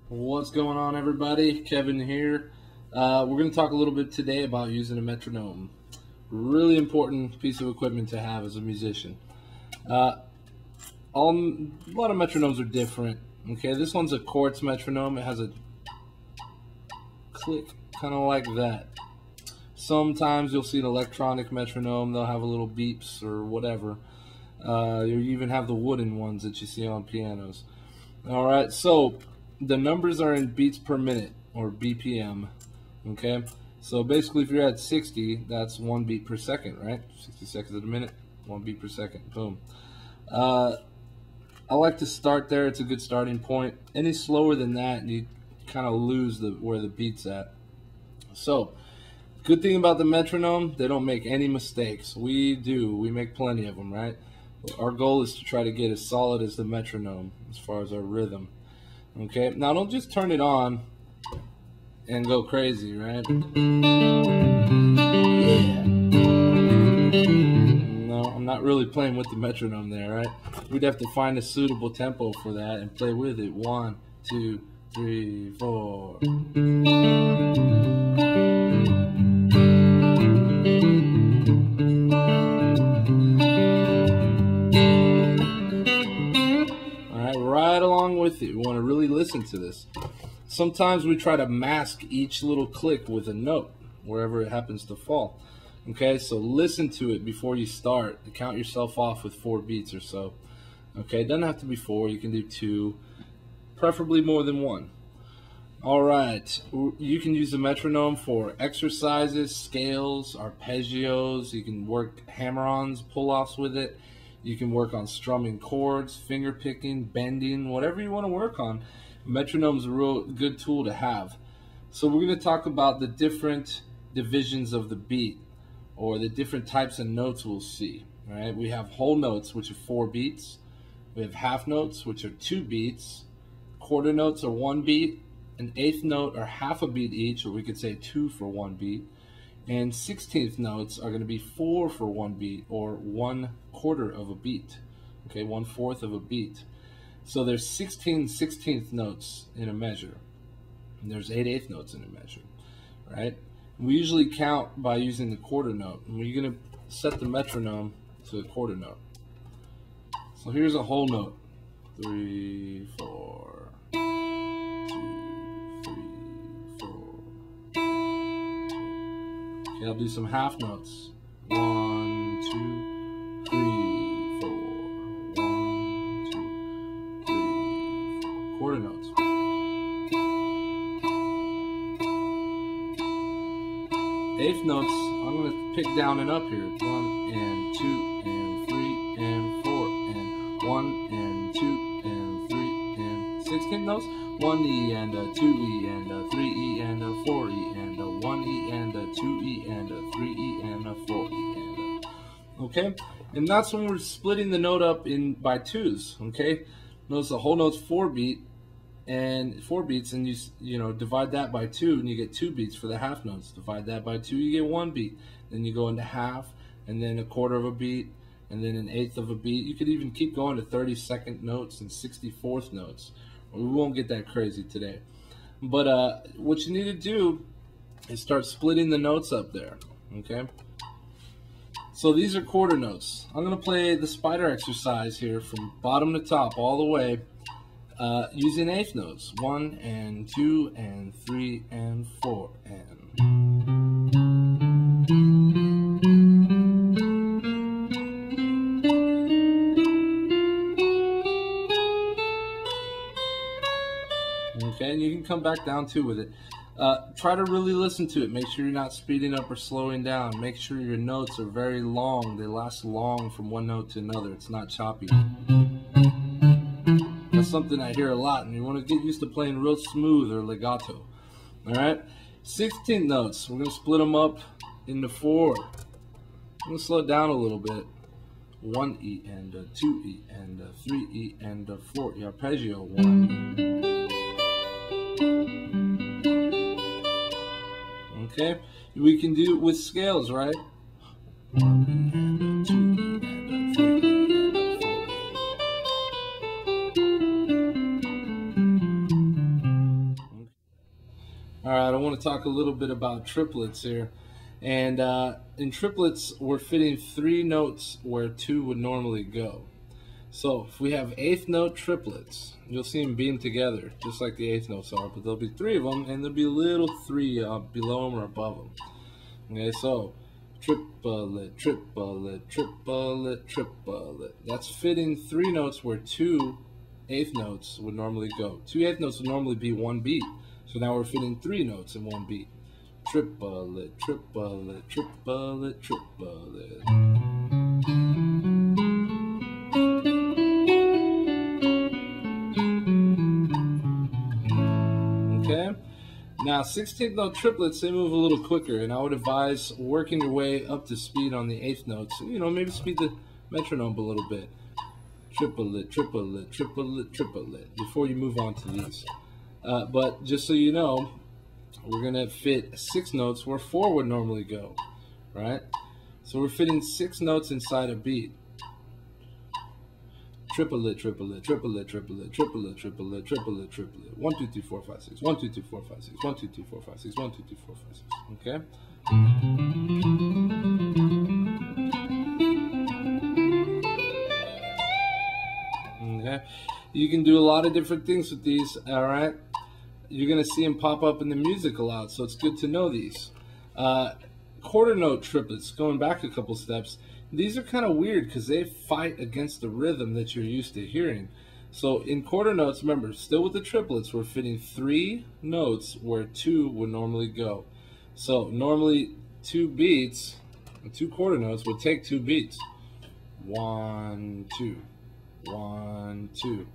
What's going on, everybody? Kevin here. We're going to talk a little bit today about using a metronome. Really important piece of equipment to have as a musician. A lot of metronomes are different. Okay, this one's a quartz metronome. It has a click kind of like that. Sometimes you'll see an electronic metronome. They'll have a little beeps or whatever. You even have the wooden ones that you see on pianos. All right, so the numbers are in beats per minute, or BPM. Okay, so basically if you're at 60, that's 1 beat per second, right? 60 seconds in a minute, 1 beat per second. Boom. I like to start there. It's a good starting point. Any slower than that, you kind of lose where the beat's at. So good thing about the metronome, they don't make any mistakes. We make plenty of them, right? Our goal is to try to get as solid as the metronome as far as our rhythm. Okay, now don't just turn it on and go crazy, right? Yeah. No, I'm not really playing with the metronome there, right? We'd have to find a suitable tempo for that and play with it. 1, 2, 3, 4. Right along with it. We want to really listen to this. Sometimes we try to mask each little click with a note wherever it happens to fall. Okay, so listen to it before you start. Count yourself off with 4 beats or so. Okay, it doesn't have to be 4. You can do 2, preferably more than 1. All right, you can use the metronome for exercises, scales, arpeggios. You can work hammer-ons, pull-offs with it. You can work on strumming chords, finger picking, bending, whatever you want to work on. Metronome's a real good tool to have. So we're going to talk about the different divisions of the beat, or the different types of notes we'll see. Right? We have whole notes, which are 4 beats. We have half notes, which are 2 beats. Quarter notes are 1 beat. An eighth note are half a beat each, or we could say 2 for 1 beat. And 16th notes are going to be 4 for 1 beat, or 1/4 of a beat. Okay, 1/4 of a beat. So there's 16 16th notes in a measure, and there's 8 eighth notes in a measure, right? We usually count by using the quarter note, and we're going to set the metronome to a quarter note. So here's a whole note: 3, 4. 2, 3, 4. Okay, I'll do some half notes. 1, 2, 3, 4. 1, 2, 3, 4. Quarter notes. Eighth notes, I'm going to pick down and up here. 1 and 2 and 3 and 4 and 1 and 2 and 3 and 16th notes. 1 E and a 2 E and a 3 E and a 4 E and a 1 E and a 2 E and a 3 E and a 4 E and a. Okay, and that's when we're splitting the note up by twos. Okay, notice the whole note's 4 beats, and you divide that by 2, and you get 2 beats for the half notes. Divide that by 2, you get 1 beat. Then you go into half, and then 1/4 of a beat, and then 1/8 of a beat. You could even keep going to 32nd notes and 64th notes. We won't get that crazy today. But what you need to do is start splitting the notes up there. Okay? So these are quarter notes. I'm going to play the spider exercise here from bottom to top all the way using eighth notes. 1 and 2 and 3 and 4 and... Okay, and you can come back down too with it. Try to really listen to it. Make sure you're not speeding up or slowing down. Make sure your notes are very long. They last long from one note to another. It's not choppy. That's something I hear a lot, and you want to get used to playing real smooth or legato. All right, 16th notes. We're going to split them up into 4. I'm going to slow it down a little bit. 1 E and a 2 E and a 3 E and a 4 E. Arpeggio. 1 E. Okay, we can do it with scales, right? 1 E and a 2 E and a 3 E and a 4 E. All right, I want to talk a little bit about triplets here. And in triplets, we're fitting 3 notes where 2 would normally go. So if we have 8th note triplets, you'll see them beamed together, just like the 8th notes are, but there'll be 3 of them, and there'll be a little 3 below them or above them. Okay, so triplet, triplet, triplet, triplet. That's fitting 3 notes where 2 8th notes would normally go. 2 8th notes would normally be 1 beat. So now we're fitting 3 notes in 1 beat. Triplet, triplet, triplet, triplet. Okay? Now 16th note triplets, they move a little quicker, and I would advise working your way up to speed on the 8th notes. You know, maybe speed the metronome a little bit. Triplet, triplet, triplet, triplet, before you move on to these. But just so you know, we're going to fit 6 notes where 4 would normally go, right? So we're fitting 6 notes inside a beat. Triplet, triplet, triplet, triplet, triplet, triplet, triplet, triplet. 1 2 3 4 5 6. 1 2 3 4 5 6. 1 2 3 4 5 6. 1 2 3 4 5 6. Okay. Okay. You can do a lot of different things with these. All right. You're going to see them pop up in the music a lot, so it's good to know these. Quarter note triplets, going back a couple steps, these are kind of weird because they fight against the rhythm that you're used to hearing. So in quarter notes, remember, still with the triplets, we're fitting 3 notes where 2 would normally go. So normally 2 beats, 2 quarter notes would take 2 beats. 1 2, 1 2,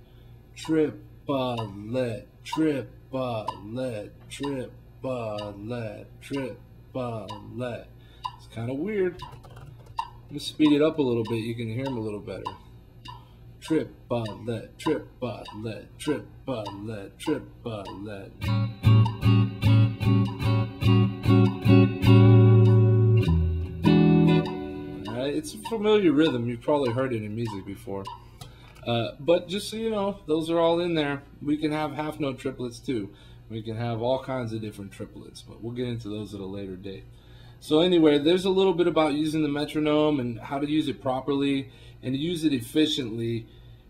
triplet, triplet, triplet, triplet. It's kind of weird. Let me speed it up a little bit. You can hear them a little better. Triplet, triplet, triplet, triplet. It's a familiar rhythm. You've probably heard it in music before. But just so you know, those are all in there. We can have half note triplets too. We can have all kinds of different triplets, but we'll get into those at a later date. So anyway, there's a little bit about using the metronome and how to use it properly and use it efficiently.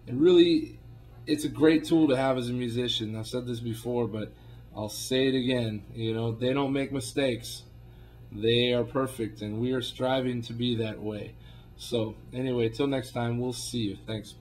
And really, it's a great tool to have as a musician. I've said this before, but I'll say it again. You know, they don't make mistakes. They are perfect, and we are striving to be that way. So anyway, till next time, we'll see you. Thanks.